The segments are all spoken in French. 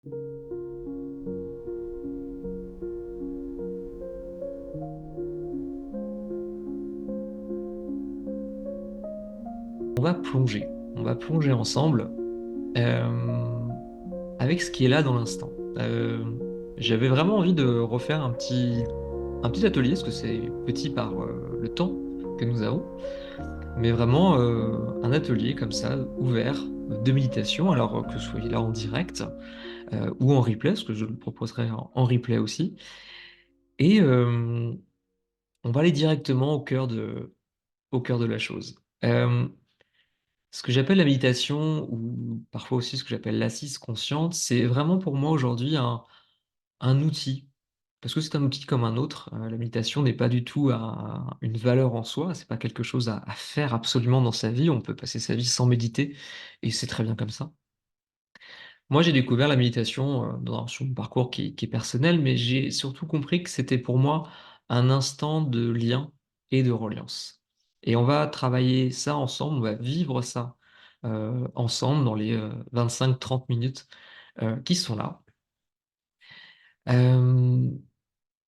On va plonger ensemble euh, avec ce qui est là dans l'instant. J'avais vraiment envie de refaire un petit atelier, parce que c'est petit par le temps que nous avons, mais vraiment un atelier comme ça, ouvert, de méditation, alors que vous soyez là en direct ou en replay, parce que je le proposerai en replay aussi. Et on va aller directement au cœur de la chose. Ce que j'appelle la méditation, ou parfois aussi ce que j'appelle l'assise consciente, c'est vraiment pour moi aujourd'hui un outil. Parce que c'est un outil comme un autre. La méditation n'est pas du tout une valeur en soi, c'est pas quelque chose à faire absolument dans sa vie. On peut passer sa vie sans méditer, et c'est très bien comme ça. Moi, j'ai découvert la méditation sur mon parcours qui est personnel, mais j'ai surtout compris que c'était pour moi un instant de lien et de reliance. Et on va travailler ça ensemble, on va vivre ça ensemble dans les 25-30 minutes qui sont là. Euh,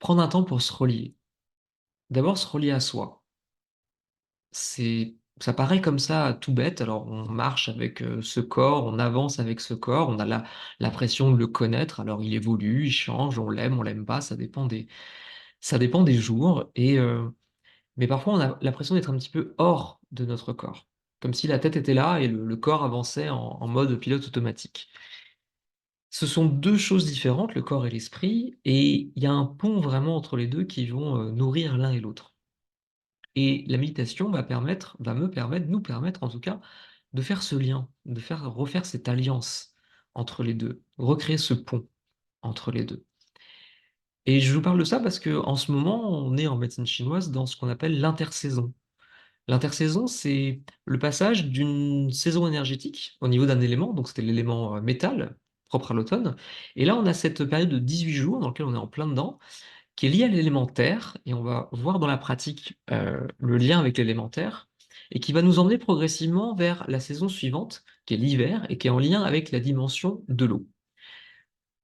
Prendre un temps pour se relier. D'abord, se relier à soi. Ça paraît comme ça tout bête. Alors, on marche avec ce corps, on avance avec ce corps, on a l'impression de le connaître. Alors, il évolue, il change, on l'aime pas, ça dépend des jours. Mais parfois, on a l'impression d'être un petit peu hors de notre corps. Comme si la tête était là et le corps avançait en mode pilote automatique. Ce sont deux choses différentes, le corps et l'esprit, et il y a un pont vraiment entre les deux qui vont nourrir l'un et l'autre. Et la méditation va me permettre, nous permettre en tout cas, de faire ce lien, refaire cette alliance entre les deux, recréer ce pont entre les deux. Et je vous parle de ça parce que en ce moment, on est en médecine chinoise dans ce qu'on appelle l'intersaison. L'intersaison, c'est le passage d'une saison énergétique au niveau d'un élément, donc c'était l'élément métal, propre à l'automne. Et là, on a cette période de 18 jours dans laquelle on est en plein dedans, qui est lié à l'élémentaire, et on va voir dans la pratique le lien avec l'élémentaire, et qui va nous emmener progressivement vers la saison suivante, qui est l'hiver, et qui est en lien avec la dimension de l'eau.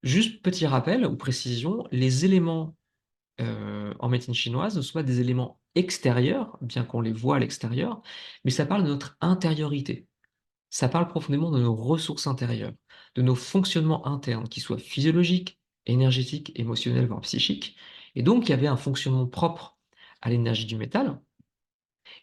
Juste petit rappel ou précision, les éléments en médecine chinoise ne sont pas des éléments extérieurs, bien qu'on les voit à l'extérieur, mais ça parle de notre intériorité. Ça parle profondément de nos ressources intérieures, de nos fonctionnements internes, qu'ils soient physiologiques, énergétiques, émotionnels, voire psychiques. Et donc, il y avait un fonctionnement propre à l'énergie du métal.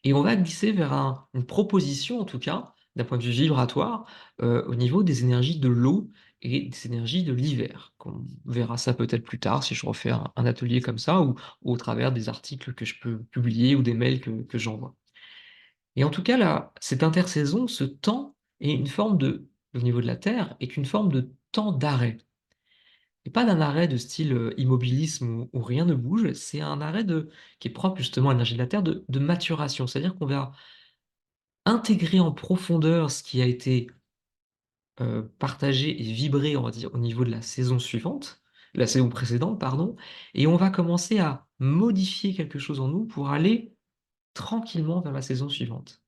Et on va glisser vers une proposition, en tout cas, d'un point de vue vibratoire, au niveau des énergies de l'eau et des énergies de l'hiver. On verra ça peut-être plus tard si je refais un atelier comme ça ou au travers des articles que je peux publier ou des mails que j'envoie. Et en tout cas, là, cette intersaison, ce temps est une forme au niveau de la Terre, est une forme de temps d'arrêt. Et pas d'un arrêt de style immobilisme où rien ne bouge, c'est un arrêt qui est propre justement à l'énergie de la Terre, de maturation. C'est-à-dire qu'on va intégrer en profondeur ce qui a été partagé et vibré, on va dire, au niveau de la saison suivante, la saison précédente, pardon, et on va commencer à modifier quelque chose en nous pour aller tranquillement vers la saison suivante.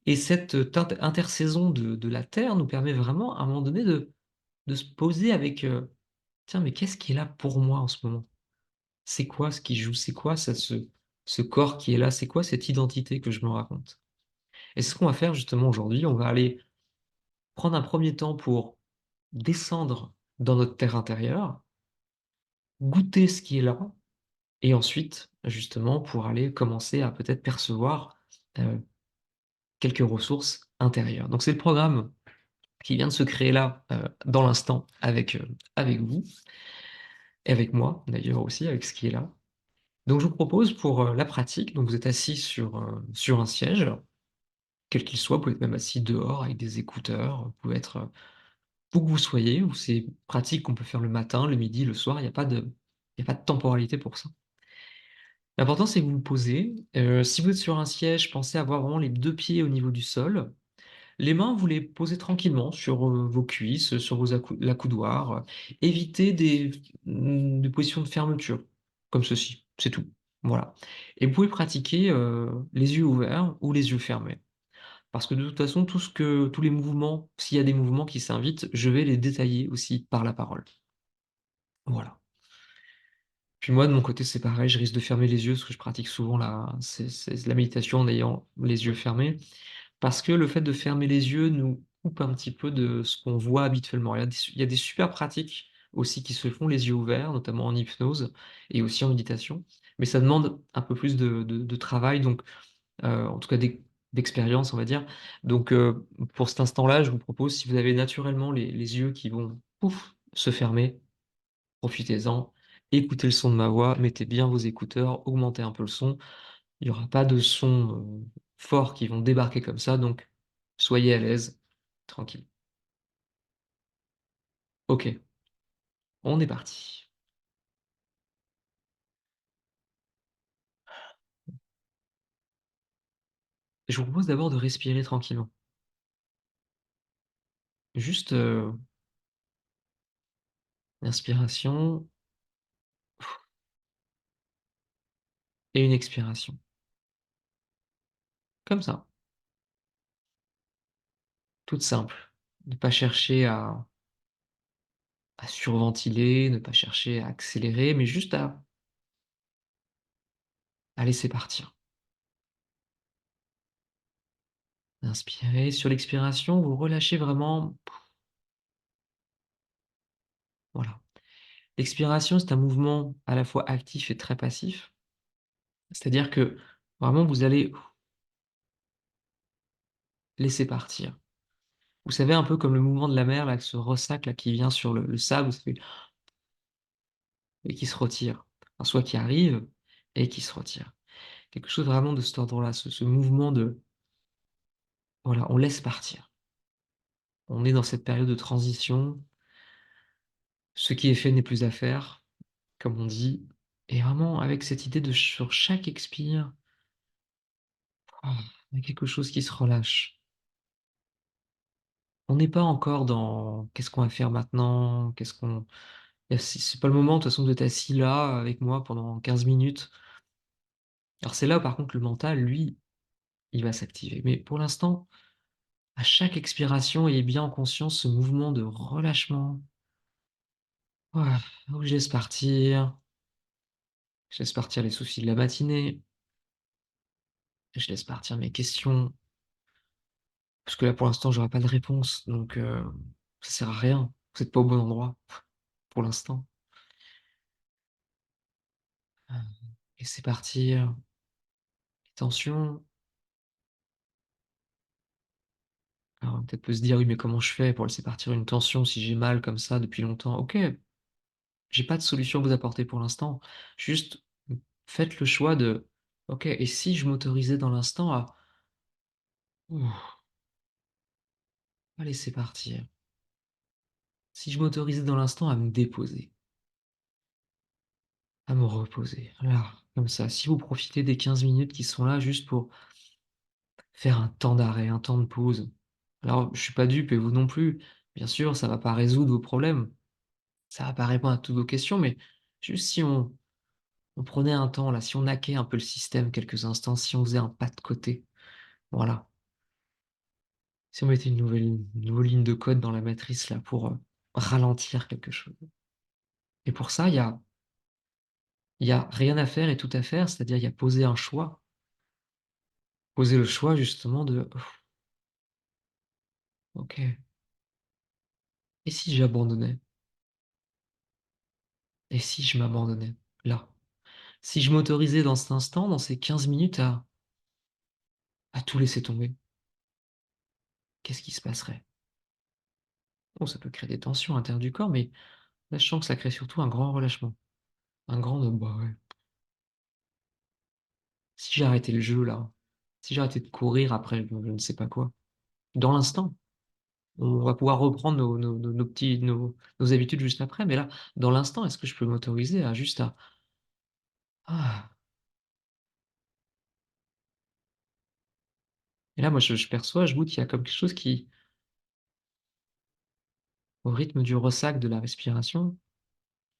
Et cette intersaison de la Terre nous permet vraiment, à un moment donné, de se poser avec, tiens, mais qu'est-ce qui est là pour moi en ce moment? C'est quoi ce qui joue? C'est quoi ça, ce corps qui est là? C'est quoi cette identité que je me raconte? Et c'est ce qu'on va faire justement aujourd'hui. On va aller prendre un premier temps pour descendre dans notre terre intérieure, goûter ce qui est là, et ensuite, justement, pour aller commencer à peut-être percevoir euh, quelques ressources intérieures. Donc c'est le programme qui vient de se créer là, dans l'instant, avec vous, et avec moi d'ailleurs aussi, avec ce qui est là. Donc je vous propose pour la pratique, donc vous êtes assis sur un siège, quel qu'il soit, vous pouvez être même assis dehors avec des écouteurs, vous pouvez être où que vous soyez, ou c'est pratique qu'on peut faire le matin, le midi, le soir, il y a pas de temporalité pour ça. L'important c'est que vous vous posez. Si vous êtes sur un siège, pensez à avoir vraiment les deux pieds au niveau du sol. Les mains, vous les posez tranquillement sur vos cuisses, sur l'accoudoir. Évitez des positions de fermeture, comme ceci, c'est tout. Voilà. Et vous pouvez pratiquer les yeux ouverts ou les yeux fermés. Parce que de toute façon, tous les mouvements, s'il y a des mouvements qui s'invitent, je vais les détailler aussi par la parole. Voilà. Puis moi, de mon côté, c'est pareil, je risque de fermer les yeux parce que je pratique souvent la méditation en ayant les yeux fermés. Parce que le fait de fermer les yeux nous coupe un petit peu de ce qu'on voit habituellement. Il y a des super pratiques aussi qui se font les yeux ouverts, notamment en hypnose et aussi en méditation. Mais ça demande un peu plus de travail, donc en tout cas d'expérience, on va dire. Donc pour cet instant-là, je vous propose, si vous avez naturellement les yeux qui vont, pouf, se fermer, profitez-en, écoutez le son de ma voix, mettez bien vos écouteurs, augmentez un peu le son. Il y aura pas de sons, forts qui vont débarquer comme ça, donc soyez à l'aise, tranquille. OK, on est parti. Je vous propose d'abord de respirer tranquillement. Juste, une inspiration et une expiration. Comme ça, toute simple. Ne pas chercher à surventiler, ne pas chercher à accélérer, mais juste à laisser partir. Inspirez, sur l'expiration, vous relâchez vraiment, voilà. L'expiration, c'est un mouvement à la fois actif et très passif. C'est-à-dire que vraiment vous allez laisser partir. Vous savez un peu comme le mouvement de la mer là, ce ressac là qui vient sur le sable, ça fait et qui se retire. Enfin, soit qui arrive et qui se retire. Quelque chose vraiment de cet ordre-là, ce mouvement de voilà, on laisse partir. On est dans cette période de transition. Ce qui est fait n'est plus à faire, comme on dit, et vraiment avec cette idée de sur chaque expire, ah, il y a quelque chose qui se relâche. On n'est pas encore dans: «Qu'est-ce qu'on va faire maintenant? Qu'est-ce qu'on» c'est pas le moment de toute façon d'être assis là avec moi pendant 15 minutes. Alors c'est là où par contre le mental, lui, il va s'activer. Mais pour l'instant, à chaque expiration, ayez bien en conscience ce mouvement de relâchement. Voilà, où je laisse partir les soucis de la matinée, je laisse partir mes questions, parce que là pour l'instant j'aurai pas de réponse, donc ça sert à rien. Vous êtes pas au bon endroit, pour l'instant. Laissez partir les tensions. Alors on peut-être peut se dire: «Oui, mais comment je fais pour laisser partir une tension si j'ai mal comme ça depuis longtemps?» OK, j'ai pas de solution à vous apporter pour l'instant. Juste, faites le choix de: «OK, et si je m'autorisais dans l'instant ouh, à laisser partir? Si je m'autorisais dans l'instant à me déposer, à me reposer?» Là, comme ça. Si vous profitez des 15 minutes qui sont là juste pour faire un temps d'arrêt, un temps de pause. Alors, je suis pas dupe et vous non plus. Bien sûr, ça va pas résoudre vos problèmes, ça va pas répondre à toutes vos questions, mais juste si on prenait un temps là, si on hackait un peu le système quelques instants, si on faisait un pas de côté, voilà. Si on mettait une nouvelle ligne de code dans la matrice là pour, ralentir quelque chose. Et pour ça, il y a rien à faire et tout à faire, c'est-à-dire il y a poser un choix. Poser le choix justement de: «OK, et si j'abandonnais? Et si je m'abandonnais? Là?» Si je m'autorisais dans cet instant, dans ces 15 minutes à tout laisser tomber, qu'est-ce qui se passerait? Bon, ça peut créer des tensions à l'intérieur du corps, mais là, je sens que ça crée surtout un grand relâchement. Un grand de: «Bah, ouais, si j'arrêtais le jeu là, si j'arrêtais de courir après je ne sais pas quoi». Dans l'instant, on va pouvoir reprendre nos habitudes juste après, mais là, dans l'instant, est-ce que je peux m'autoriser à juste à: «Ah». Et là, moi, je perçois, je goûte, il y a comme quelque chose qui, au rythme du ressac de la respiration,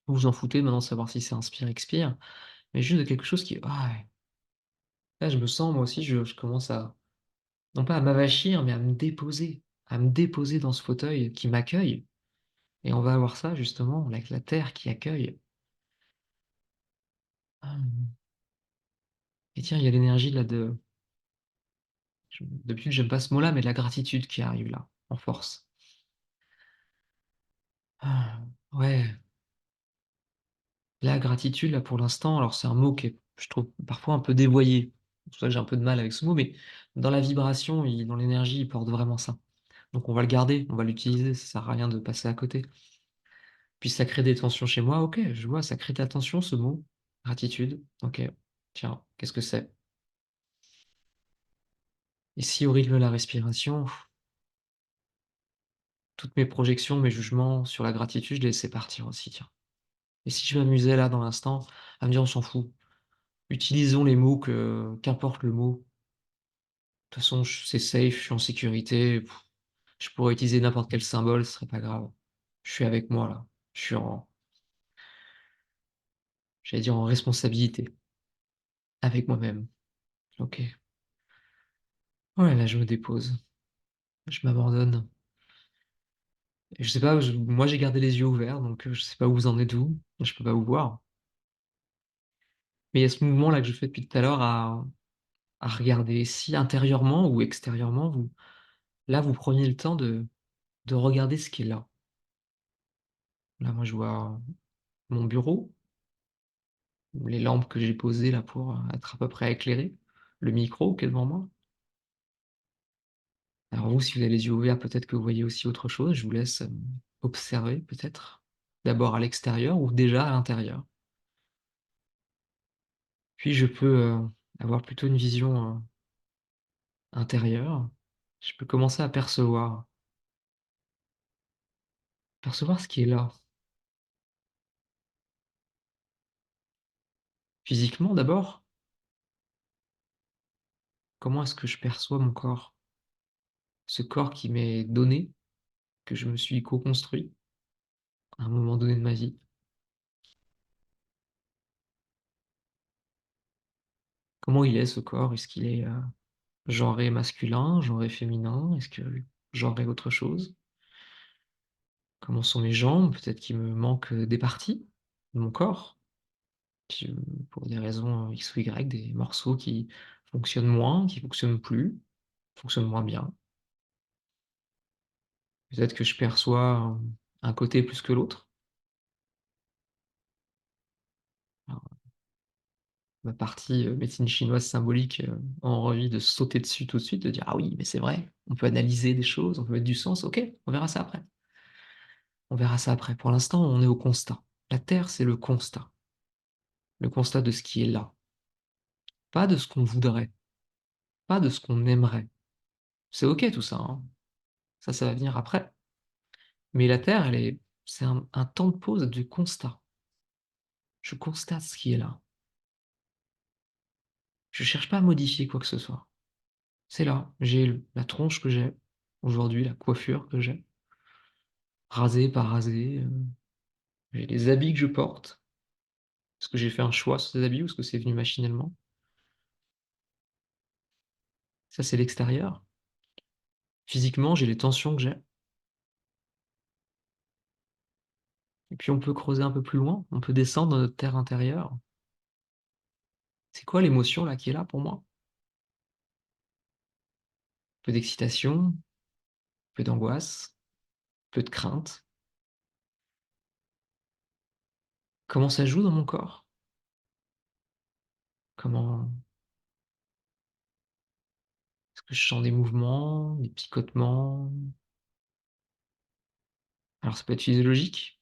vous vous en foutez maintenant de savoir si c'est inspire, expire, mais juste de quelque chose qui: «Ah ouais». Là, je me sens moi aussi, je commence à non pas à m'avachir, mais à me déposer dans ce fauteuil qui m'accueille et on va avoir ça justement, avec la terre qui accueille. Ah, et tiens, il y a l'énergie là de depuis que j'aime pas ce mot-là, mais de la gratitude qui arrive là, en force. Ah, ouais, la gratitude là pour l'instant, alors c'est un mot qui est, je trouve, parfois un peu dévoyé. C'est pour ça que j'ai un peu de mal avec ce mot, mais dans la vibration, dans l'énergie, il porte vraiment ça. Donc on va le garder, on va l'utiliser, ça sert à rien de passer à côté. Puis ça crée des tensions chez moi, OK, je vois, ça crée de la tension ce mot, gratitude, OK. Tiens, qu'est-ce que c'est? Et si au rythme de la respiration, toutes mes projections, mes jugements sur la gratitude, je les laissais partir aussi, tiens. Et si je m'amusais là dans l'instant à me dire: «On s'en fout, utilisons les mots que qu'importe le mot, de toute façon c'est safe, je suis en sécurité, je pourrais utiliser n'importe quel symbole, ce serait pas grave. Je suis avec moi là, je suis en j'allais dire en responsabilité, avec moi-même». OK. Ouais, là je me dépose, je m'abandonne. Et je sais pas, moi j'ai gardé les yeux ouverts donc je sais pas où vous en êtes vous, je peux pas vous voir. Mais il y a ce mouvement-là que je fais depuis tout à l'heure à regarder si intérieurement ou extérieurement vous là vous preniez le temps de regarder ce qui est là. Là moi je vois mon bureau, les lampes que j'ai posées là pour, être à peu près éclairé, le micro qui est devant moi. Alors vous, si vous avez les yeux ouverts, peut-être que vous voyez aussi autre chose. Je vous laisse, observer peut-être. D'abord à l'extérieur ou déjà à l'intérieur. Puis je peux, avoir plutôt une vision, intérieure. Je peux commencer à percevoir ce qui est là. Physiquement d'abord, comment est-ce que je perçois mon corps? Ce corps qui m'est donné, que je me suis co-construit à un moment donné de ma vie. Comment il est ce corps? Est-ce qu'il est, genré masculin, genré féminin? Est-ce que genré autre chose? Comment sont mes jambes? Peut-être qu'il me manque, des parties de mon corps, qui, pour des raisons, X ou Y, des morceaux qui fonctionnent moins, qui fonctionnent plus, fonctionnent moins bien. Peut-être que je perçois, un côté plus que l'autre. Alors, ma partie, médecine chinoise symbolique, a envie de sauter dessus tout de suite, de dire: «Ah oui, mais c'est vrai, on peut analyser des choses, on peut mettre du sens, OK, on verra ça après. On verra ça après. Pour l'instant, on est au constat». La terre, c'est le constat de ce qui est là, pas de ce qu'on voudrait, pas de ce qu'on aimerait. C'est OK tout ça, hein, ça va venir après. Mais la terre, c'est un temps de pause de constat. Je constate ce qui est là. Je cherche pas à modifier quoi que ce soit. C'est là. J'ai la tronche que j'ai aujourd'hui, la coiffure que j'ai, rasée, pas rasée, j'ai les habits que je porte. Est-ce que j'ai fait un choix sur ces habits ou est-ce que c'est venu machinalement? Ça, c'est l'extérieur. Physiquement, j'ai les tensions que j'ai. Et puis on peut creuser un peu plus loin, on peut descendre dans notre terre intérieure. C'est quoi l'émotion là qui est là pour moi? Un peu d'excitation, un peu d'angoisse, un peu de crainte. Comment ça joue dans mon corps? Comment est-ce que je sens des mouvements, des picotements? Alors ça peut être physiologique,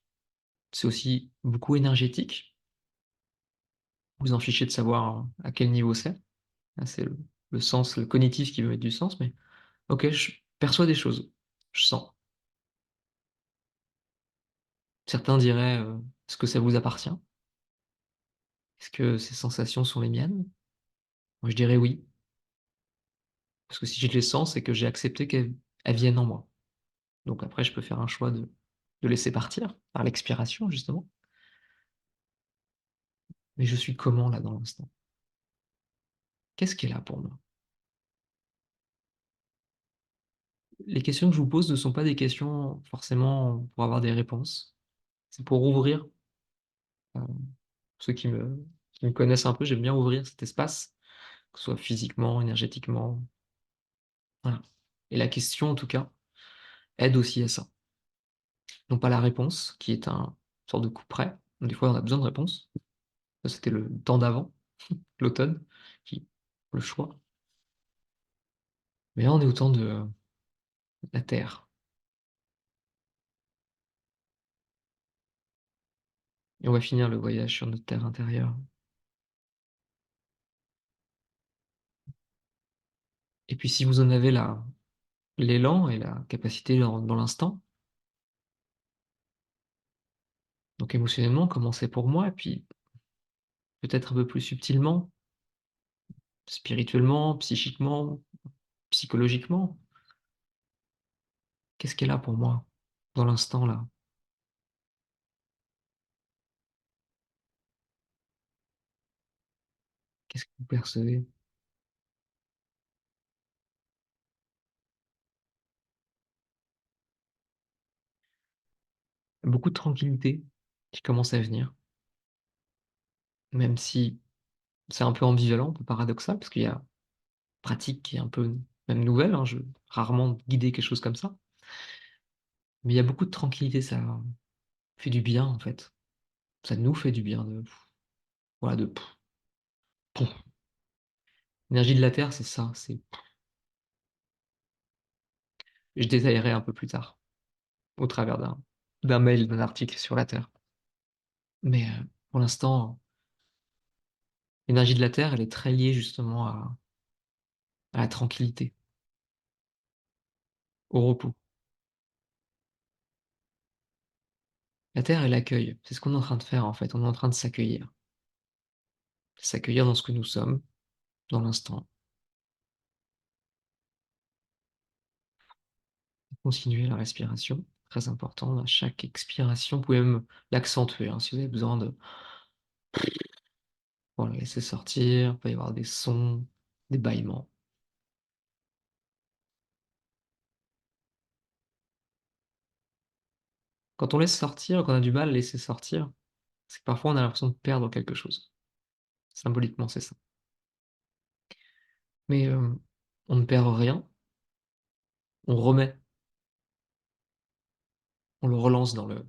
c'est aussi beaucoup énergétique. Vous en fichez de savoir à quel niveau c'est. Là, c'est le sens, le cognitif qui veut mettre du sens, mais OK, je perçois des choses. Je sens. Certains diraient, «Est-ce que ça vous appartient? Est-ce que ces sensations sont les miennes?» Moi, je dirais «Oui», parce que si je les sens, c'est que j'ai accepté qu'elles viennent en moi. Donc après, je peux faire un choix de laisser partir, par l'expiration justement. Mais je suis comment là, dans l'instant? Qu'est-ce qui est là pour moi? Les questions que je vous pose ne sont pas des questions forcément pour avoir des réponses. C'est pour ouvrir, ceux qui me connaissent un peu, j'aime bien ouvrir cet espace, que ce soit physiquement, énergétiquement, voilà. Et la question, en tout cas, aide aussi à ça. Non pas la réponse, qui est un sorte de couperet. Des fois, on a besoin de réponses. Ça, c'était le temps d'avant, l'automne, qui le choix. Mais là, on est au temps de la terre et on va finir le voyage sur notre terre intérieure. Et puis si vous en avez la l'élan et la capacité dans l'instant, donc émotionnellement, comment c'est pour moi? Et puis peut-être un peu plus subtilement, spirituellement, psychiquement, psychologiquement, qu'est-ce qui est là pour moi, dans l'instant là? Qu'est-ce que vous percevez? Beaucoup de tranquillité qui commence à venir, même si c'est un peu ambivalent, un peu paradoxal, parce qu'il y a pratique qui est un peu même nouvelle, hein, je rarement guidé quelque chose comme ça, mais il y a beaucoup de tranquillité, ça fait du bien en fait. Ça nous fait du bien de voilà, de pouf. L'énergie de la terre, c'est ça, c'est je détaillerai un peu plus tard, au travers d'un mail, d'un article sur la terre. Mais, pour l'instant, l'énergie de la terre, elle est très liée justement à la tranquillité, au repos. La terre, elle accueille. C'est ce qu'on est en train de faire en fait, on est en train de s'accueillir. S'accueillir dans ce que nous sommes, dans l'instant. Continuer la respiration, très important à chaque expiration, vous pouvez même l'accentuer, hein, si vous avez besoin de voilà, laisser sortir, il peut y avoir des sons, des bâillements. Quand on laisse sortir, qu'on a du mal à laisser sortir, c'est que parfois on a l'impression de perdre quelque chose. Symboliquement, c'est ça. Mais, on ne perd rien, on remet, on le relance dans le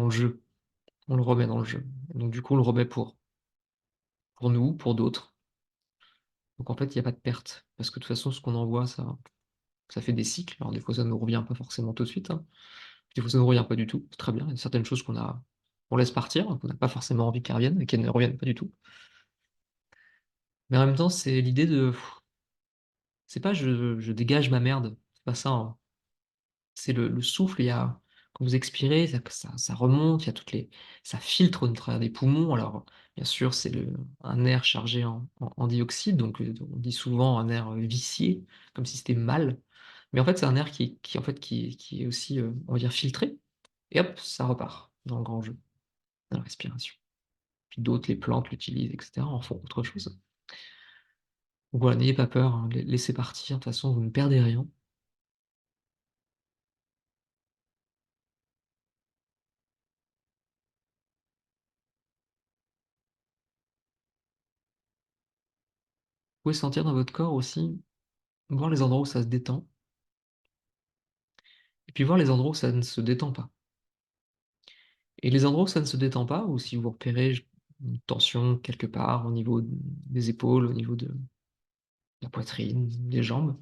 jeu, on le remet dans le jeu. Donc du coup, on le remet pour nous, pour d'autres. Donc en fait, il y a pas de perte parce que de toute façon, ce qu'on envoie, ça fait des cycles. Alors des fois, ça nous revient pas forcément tout de suite, hein. Des fois, ça nous revient pas du tout, c'est très bien. Il y a certaines choses qu'on laisse partir, qu'on n'a pas forcément envie qu'elles reviennent et qu'elles ne reviennent pas du tout. Mais en même temps, c'est l'idée de c'est pas je dégage ma merde, c'est pas ça, hein. C'est le souffle, il y a quand vous expirez, ça remonte, il y a toutes les ça filtre au travers des poumons. Alors, bien sûr, c'est un air chargé en dioxyde, donc on dit souvent un air, vicié, comme si c'était mal. Mais en fait, c'est un air qui en fait, qui est aussi, on va dire filtré et hop, ça repart dans le grand jeu, dans la respiration. Puis d'autres, les plantes l'utilisent et cetera, en font autre chose. Donc voilà, n'ayez pas peur, hein, laissez partir, de toute façon, vous ne perdez rien. Vous pouvez sentir dans votre corps aussi, voir les endroits où ça se détend. Et puis voir les endroits où ça ne se détend pas. Et les endroits où ça ne se détend pas, ou si vous repérez une tension quelque part au niveau des épaules, au niveau de la poitrine, des jambes,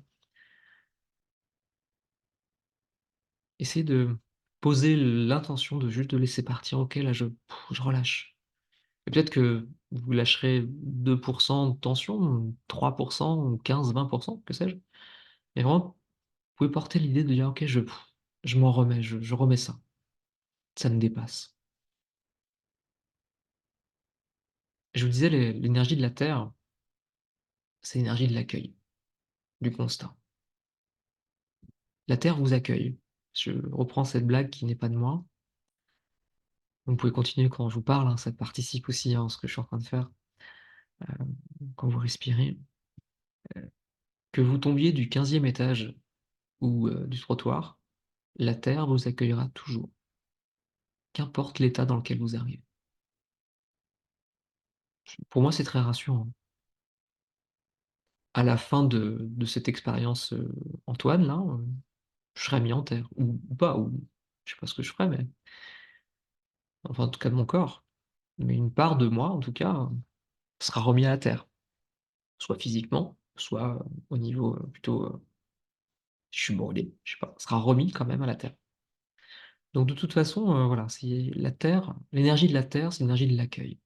essayez de poser l'intention de juste de laisser partir. OK, là je relâche. Et peut-être que vous lâcherez 2 de tension, ou 3 ou 15-20, que sais-je. Mais vraiment, vous pouvez porter l'idée de dire: «OK, je m'en remets, je remets ça. Ça me dépasse». Je vous disais l'énergie de la terre, c'est l'énergie de l'accueil, du constat. La terre vous accueille. Je reprends cette blague qui n'est pas de moi. Vous pouvez continuer quand je vous parle, hein, ça participe aussi, hein, à ce que je suis en train de faire, quand vous respirez. Que vous tombiez du 15e étage ou, du trottoir, la terre vous accueillera toujours, qu'importe l'état dans lequel vous arrivez. Pour moi, c'est très rassurant. À la fin de cette expérience, Antoine là, je serai mis en terre ou pas, ou je sais pas ce que je ferai, mais enfin, en tout cas de mon corps. Mais une part de moi, en tout cas, sera remis à la terre, soit physiquement, soit, au niveau, plutôt, si je suis brûlé, je sais pas, sera remis quand même à la terre. Donc de toute façon, voilà, c'est la terre, l'énergie de la terre, c'est l'énergie de l'accueil.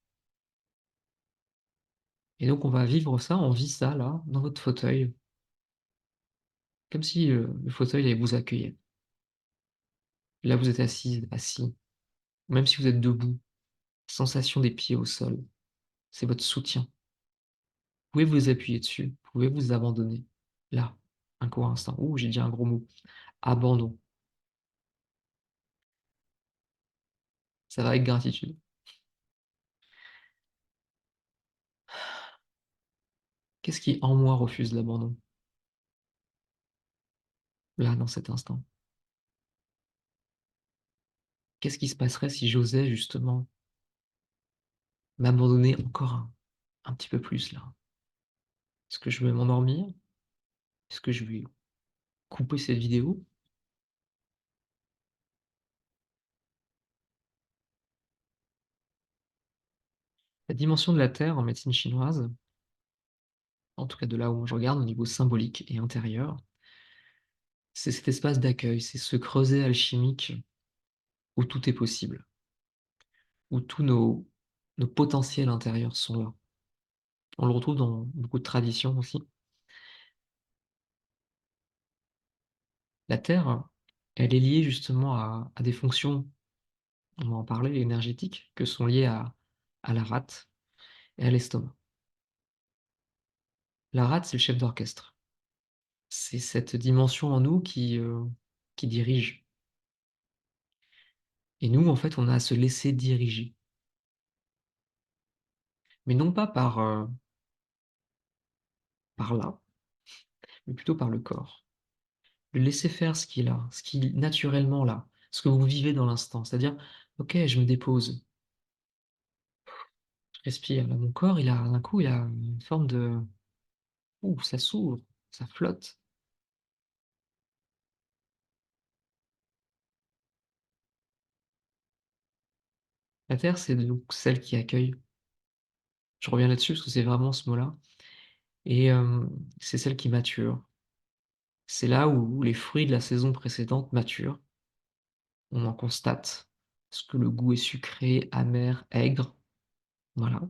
Et donc on va vivre ça, on vit ça là, dans votre fauteuil, comme si, le fauteuil, il vous accueillait. Là, vous êtes assise, assis, même si vous êtes debout, sensation des pieds au sol, c'est votre soutien. Vous pouvez vous appuyer dessus, vous pouvez vous abandonner. Là, un court instant. Ouh, j'ai dit un gros mot. Abandon. Ça va avec gratitude. Qu'est-ce qui, en moi, refuse l'abandon? Là, dans cet instant. Qu'est-ce qui se passerait si j'osais justement m'abandonner encore un petit peu plus là? Est-ce que je vais m'endormir? Est-ce que je vais couper cette vidéo? La dimension de la Terre en médecine chinoise, en tout cas de là où je regarde au niveau symbolique et intérieur, c'est cet espace d'accueil, c'est ce creuset alchimique où tout est possible, où tous nos potentiels intérieurs sont là. On le retrouve dans beaucoup de traditions aussi. La Terre, elle est liée justement à des fonctions, on va en parler, énergétiques, que sont liées à la rate et à l'estomac. La rate, c'est le chef d'orchestre. C'est cette dimension en nous qui dirige. Et nous, en fait, on a à se laisser diriger. Mais non pas par là, mais plutôt par le corps. Le laisser faire ce qui est là, ce qui est naturellement là, ce que vous vivez dans l'instant. C'est-à-dire: «OK, je me dépose, je respire». Là, mon corps, il a d'un coup, il a une forme de ouh, ça s'ouvre, ça flotte. La terre, c'est donc celle qui accueille. Je reviens là-dessus parce que c'est vraiment ce mot-là et c'est celle qui mature. C'est là où les fruits de la saison précédente maturent. On en constate. Est-ce que le goût est sucré, amer, aigre? Voilà.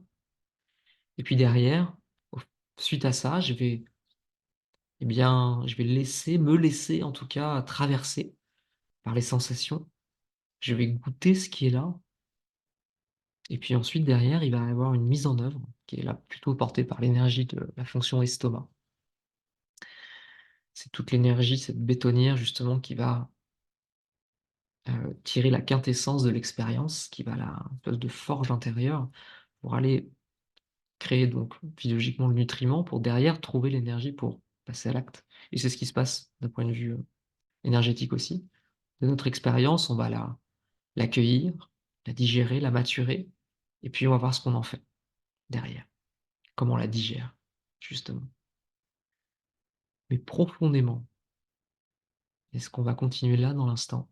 Et puis derrière, au suite à ça, je vais, eh bien, je vais me laisser en tout cas traverser par les sensations. Je vais goûter ce qui est là et puis ensuite derrière, il va y avoir une mise en œuvre qui est là plutôt portée par l'énergie de la fonction estomac. C'est toute l'énergie, cette bétonnière justement qui va, tirer la quintessence de l'expérience, qui va la espèce de forge intérieure pour aller créer donc physiologiquement le nutriment pour derrière trouver l'énergie pour passer à l'acte et c'est ce qui se passe d'un point de vue, énergétique aussi. De notre expérience, on va l'accueillir, la digérer, la maturer et puis on va voir ce qu'on en fait derrière. Comment on la digère, justement. Mais profondément, est-ce qu'on va continuer là dans l'instant?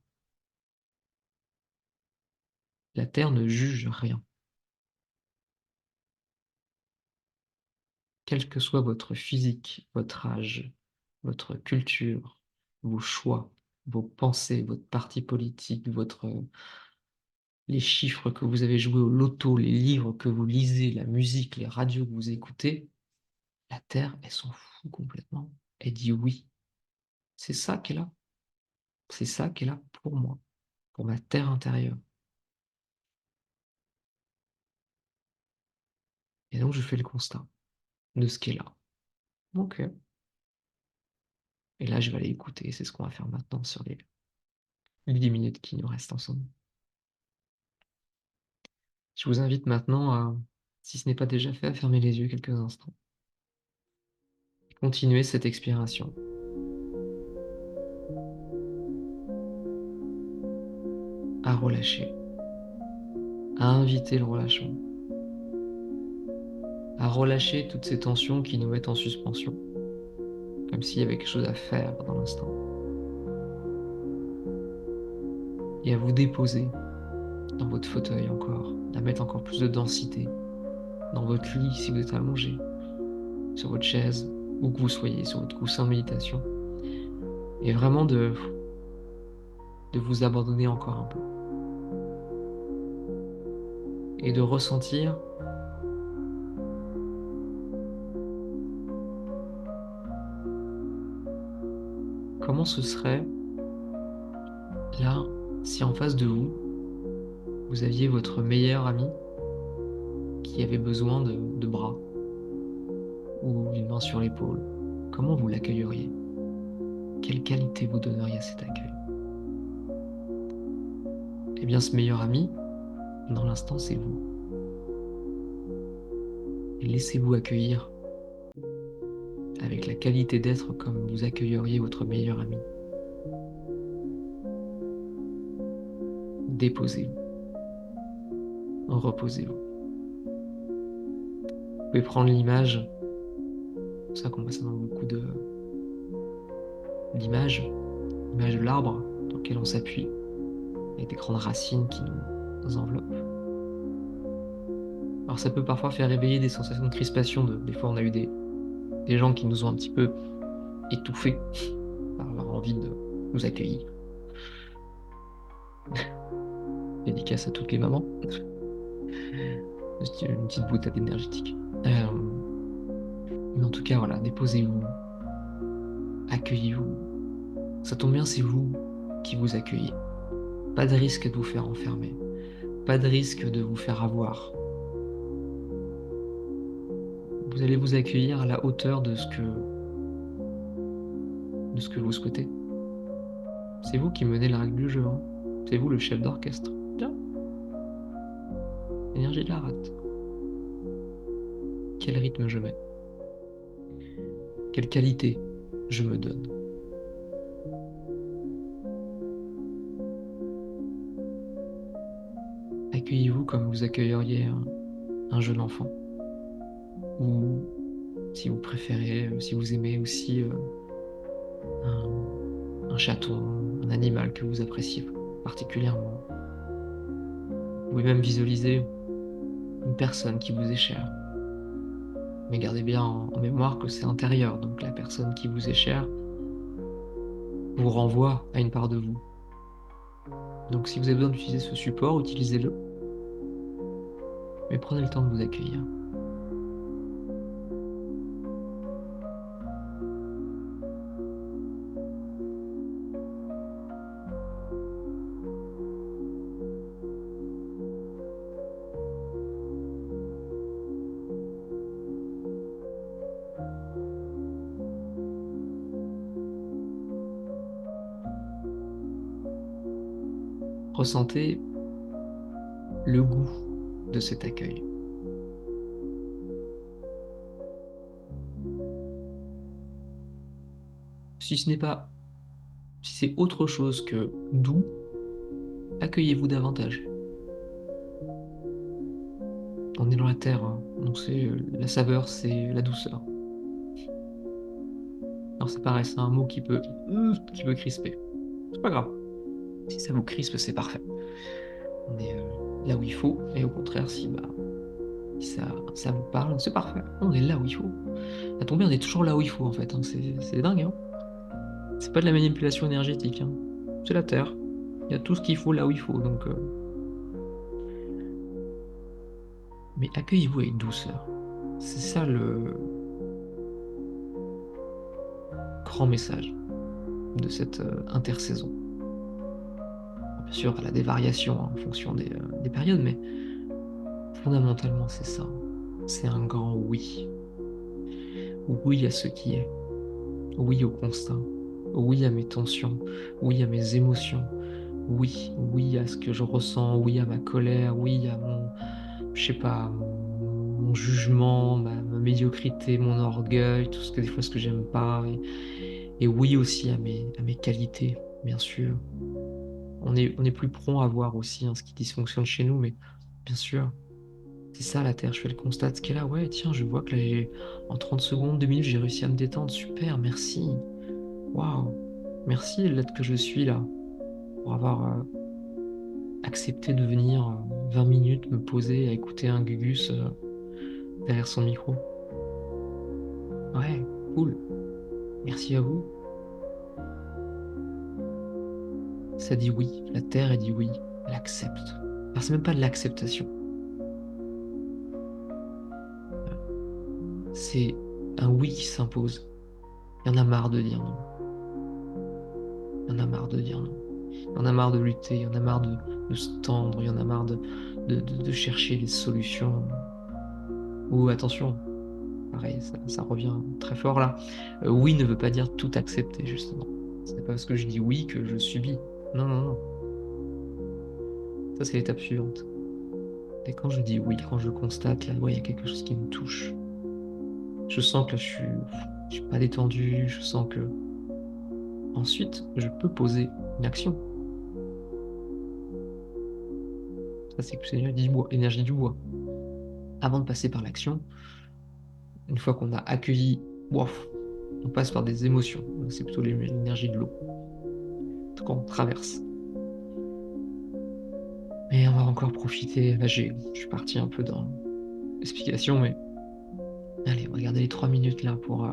La terre ne juge rien. Quel que soit votre physique, votre âge, votre culture, vos choix, vos pensées, votre parti politique, les chiffres que vous avez joués au loto, les livres que vous lisez, la musique, les radios que vous écoutez, la terre, elle s'en fout complètement. Elle dit oui. C'est ça qu'elle a. C'est ça qu'elle a pour moi, pour ma terre intérieure. Et donc je fais le constat de ce qui est là. OK. Et là, je vais aller écouter. C'est ce qu'on va faire maintenant sur les 10 minutes qui nous restent ensemble. Je vous invite maintenant à, si ce n'est pas déjà fait, à fermer les yeux quelques instants. Continuez cette expiration. À relâcher. À inviter le relâchement. À relâcher toutes ces tensions qui nous mettent en suspension. Comme s'il y avait quelque chose à faire dans l'instant. Et à vous déposer dans votre fauteuil encore. À mettre encore plus de densité. Dans votre lit si vous êtes allongé. Sur votre chaise. Où que vous soyez. Sur votre coussin de méditation. Et vraiment de vous abandonner encore un peu. Et de ressentir comment ce serait là si en face de vous, vous aviez votre meilleur ami qui avait besoin de bras ou d'une main sur l'épaule. Comment vous l'accueilleriez? Quelle qualité vous donneriez à cet accueil? Eh bien, ce meilleur ami, dans l'instant, c'est vous. Et laissez-vous accueillir avec la qualité d'être comme vous accueilleriez votre meilleur ami. Déposez-vous. Reposez-vous. Vous pouvez prendre l'image, c'est pour ça qu'on passe dans beaucoup d'images, l'image de l'arbre dans lequel on s'appuie, avec des grandes racines qui nous enveloppent. Alors ça peut parfois faire réveiller des sensations de crispation, des fois on a eu des gens qui nous ont un petit peu étouffés par leur envie de nous accueillir. Dédicace à toutes les mamans. C'est une petite boutade énergétique. Mais en tout cas, voilà, déposez-vous, accueillez-vous. Ça tombe bien, c'est vous qui vous accueillez. Pas de risque de vous faire enfermer. Pas de risque de vous faire avoir. Vous allez vous accueillir à la hauteur de ce que vous souhaitez. C'est vous qui menez la règle du jeu, hein. C'est vous le chef d'orchestre. Bien. Énergie de la rate. Quel rythme je mets? Quelle qualité je me donne? Accueillez-vous comme vous accueilleriez un jeune enfant. Ou, si vous préférez, si vous aimez aussi un chaton, un animal que vous appréciez particulièrement. Vous pouvez même visualiser une personne qui vous est chère. Mais gardez bien en mémoire que c'est intérieur, donc la personne qui vous est chère vous renvoie à une part de vous. Donc si vous avez besoin d'utiliser ce support, utilisez-le. Mais prenez le temps de vous accueillir. Ressentez le goût de cet accueil. Si ce n'est pas, si c'est autre chose que doux, accueillez-vous davantage. On est dans la terre, hein, donc c'est la saveur, c'est la douceur. Alors c'est pareil, c'est un mot qui peut crisper. C'est pas grave. Si ça vous crispe, c'est parfait. On est là où il faut, et au contraire, si ça vous parle, c'est parfait. On est là où il faut. Ça tombe bien, on est toujours là où il faut en fait, hein. C'est dingue, hein. C'est pas de la manipulation énergétique, hein. C'est la Terre. Il y a tout ce qu'il faut là où il faut, donc mais accueillez-vous avec douceur. C'est ça le grand message de cette intersaison. Bien sûr, elle a des variations hein, en fonction des périodes, mais fondamentalement, c'est ça. C'est un grand oui. Oui à ce qui est. Oui au constat. Oui à mes tensions. Oui à mes émotions. Oui, oui à ce que je ressens. Oui à ma colère. Oui à mon, je sais pas, mon jugement, ma médiocrité, mon orgueil, tout ce que des fois ce que j'aime pas et oui aussi à mes qualités, bien sûr. On est plus prompt à voir aussi, hein, ce qui dysfonctionne chez nous, mais bien sûr, c'est ça la Terre. Je fais le constat de ce qui est là. Ouais, tiens, je vois que là, j'ai en 30 secondes, 2 minutes, j'ai réussi à me détendre. Super, merci. Waouh! Merci l'être que je suis là, pour avoir, accepté de venir, 20 minutes me poser à écouter un Gugus, derrière son micro. Ouais, cool. Merci à vous. Ça dit oui. La Terre, elle dit oui. Elle accepte. Alors c'est même pas de l'acceptation, c'est un oui qui s'impose. Il y en a marre de dire non. Il y en a marre de dire non. Il y en a marre de lutter, il y en a marre de se tendre, il y en a marre de chercher les solutions. Ou attention, pareil, ça revient très fort là. Oui ne veut pas dire tout accepter justement. C'est pas parce que je dis oui que je subis. Non, non, non. Ça, c'est l'étape suivante. Et quand je dis oui, quand je constate là, ouais, il y a quelque chose qui me touche. Je sens que là, je suis pas détendu, je sens que ensuite, je peux poser une action. Ça, c'est plus énergie du bois. Avant de passer par l'action, une fois qu'on a accueilli, wouf, on passe par des émotions. C'est plutôt l'énergie de l'eau. En tout cas, on traverse. Mais on va encore profiter. Là, je suis parti un peu dans l'explication, mais allez, on va garder les 3 minutes là pour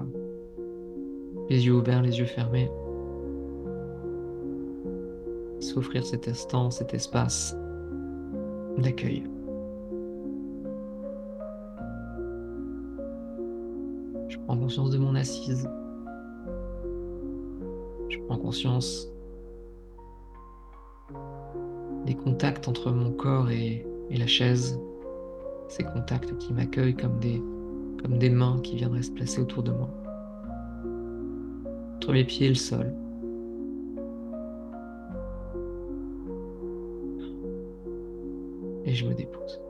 les yeux ouverts, les yeux fermés, s'offrir cet instant, cet espace d'accueil. Je prends conscience de mon assise. Je prends conscience des contacts entre mon corps et la chaise. Ces contacts qui m'accueillent comme des mains qui viendraient se placer autour de moi. Entre mes pieds et le sol. Et je me dépose.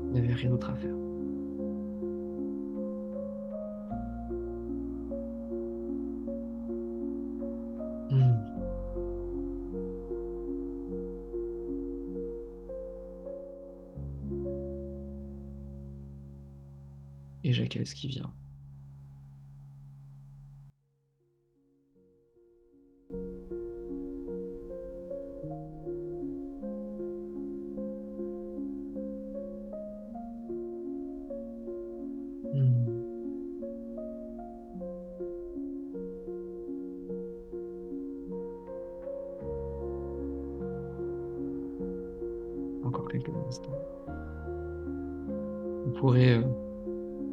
Il n'y avait rien d'autre à faire. Mmh. Et j'accueille ce qui vient. Mmh. Encore quelques instants. Vous pourrez,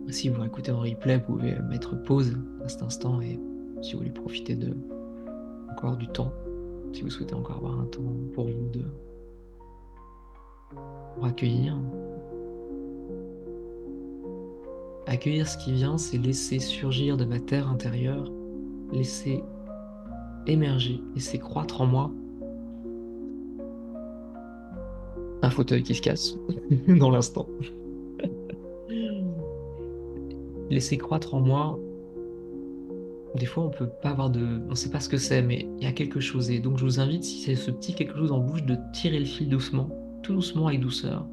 si vous écoutez en replay, vous pouvez mettre pause à cet instant et si vous voulez profiter de encore du temps, si vous souhaitez encore avoir un temps pour vous de pour accueillir. Accueillir ce qui vient, c'est laisser surgir de ma terre intérieure, laisser émerger, laisser croître en moi un fauteuil qui se casse dans l'instant. Laisser croître en moi, des fois on peut pas avoir on sait pas ce que c'est, mais il y a quelque chose et donc je vous invite, si c'est ce petit quelque chose en bouche, de tirer le fil doucement, tout doucement avec douceur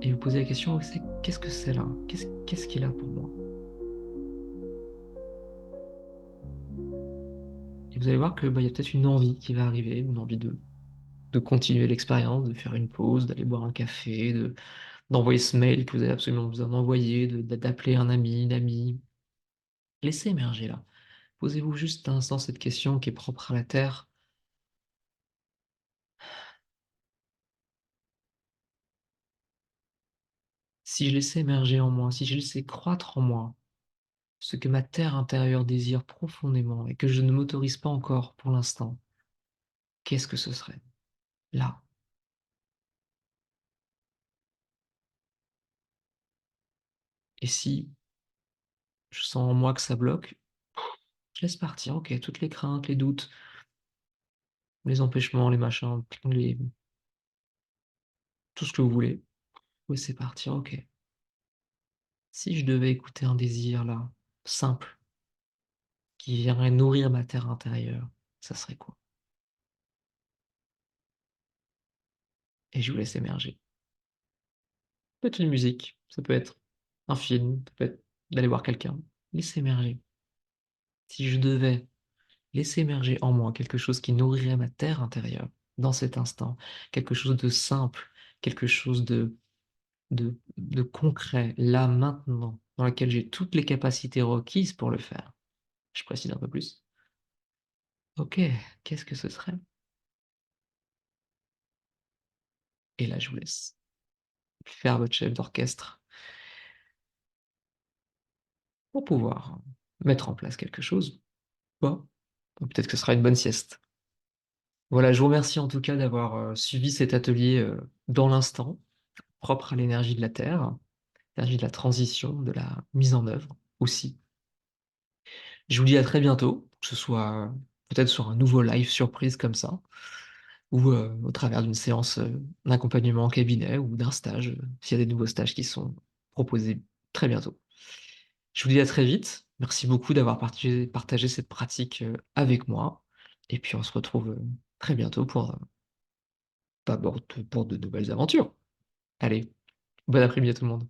et vous poser la question: «C'est qu'est-ce que c'est là? Qu'est-ce qui est là pour moi?» Et vous allez voir que, bah, il y a peut-être une envie qui va arriver, une envie de continuer l'expérience, de faire une pause, d'aller boire un café, d'envoyer ce mail que vous avez absolument besoin d'envoyer, d'appeler un ami, une amie. Laissez émerger là. Posez-vous juste un instant cette question qui est propre à la terre. Si je laissais émerger en moi, si je laissais croître en moi ce que ma terre intérieure désire profondément et que je ne m'autorise pas encore pour l'instant, qu'est-ce que ce serait? Là. Et si je sens en moi que ça bloque, je laisse partir, OK, toutes les craintes, les doutes, les empêchements, les machins, les tout ce que vous voulez. Vous laissez partir, OK. Si je devais écouter un désir là, simple, qui viendrait nourrir ma terre intérieure, ça serait quoi? Et je vous laisse émerger. Ça peut être une musique, ça peut être un film, ça peut être d'aller voir quelqu'un. Laissez émerger. Si je devais laisser émerger en moi quelque chose qui nourrirait ma terre intérieure, dans cet instant, quelque chose de simple, quelque chose de concret, là, maintenant, dans lequel j'ai toutes les capacités requises pour le faire. Je précise un peu plus. OK, qu'est-ce que ce serait? Et là, je vous laisse faire votre chef d'orchestre pour pouvoir mettre en place quelque chose, ou pas. Ou peut-être que ce sera une bonne sieste. Voilà, je vous remercie en tout cas d'avoir, suivi cet atelier, dans l'instant, propre à l'énergie de la terre, l'énergie de la transition, de la mise en œuvre aussi. Je vous dis à très bientôt, que ce soit, peut-être sur un nouveau live surprise comme ça, ou, au travers d'une séance, d'accompagnement en cabinet ou d'un stage, s'il y a des nouveaux stages qui sont proposés très bientôt. Je vous dis à très vite. Merci beaucoup d'avoir partagé cette pratique, avec moi et puis on se retrouve, très bientôt pour de nouvelles aventures. Allez, bon après-midi à tout le monde.